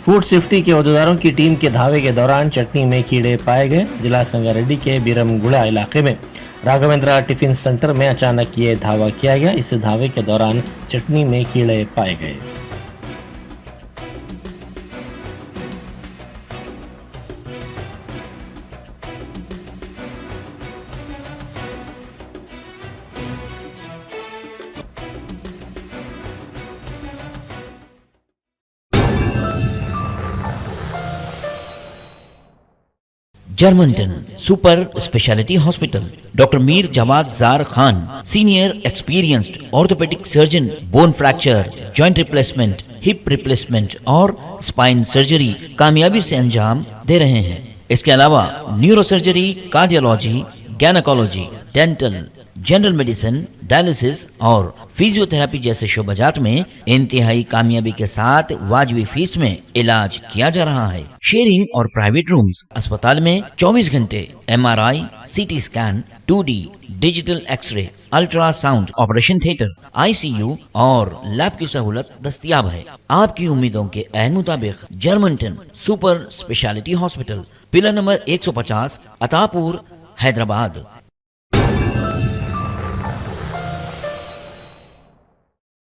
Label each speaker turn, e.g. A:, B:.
A: Food safety के अहदेदारों की team के धावे के दौरान चटनी में कीड़े पाए गए। जिला संगारेड्डी के बीरमगुड़ा इलाके में राघवेंद्रा टिफिन सेंटर में अचानक ये धावा किया गया। इस धावे के दौरान चटनी में कीड़े पाए गए।
B: Germanten super speciality hospital, doctor Mir Jawad Jar Khan, senior experienced orthopaedic surgeon, bone fracture, joint replacement, hip replacement और स्पाइन सर्जरी कामयाबी से अंजाम दे रहे हैं। इसके अलावा neuro surgery, cardiology, gynaecology, dental, general medicine, dialysis और फिजियोथेरेपी जैसे शोबाजात में इंतहाई कामयाबी के साथ वाजबी फीस में इलाज किया जा रहा है। शेयरिंग और प्राइवेट रूम्स, अस्पताल में 24 घंटे MRI, CT scan, 2D digital x ray, ultrasound, operation theatre, ICU और लैब की सहूलत दस्तयाब है। आपकी उम्मीदों के ऐन मुताबिक Germanten super speciality hospital, pillar number 150, Attapur, Hyderabad.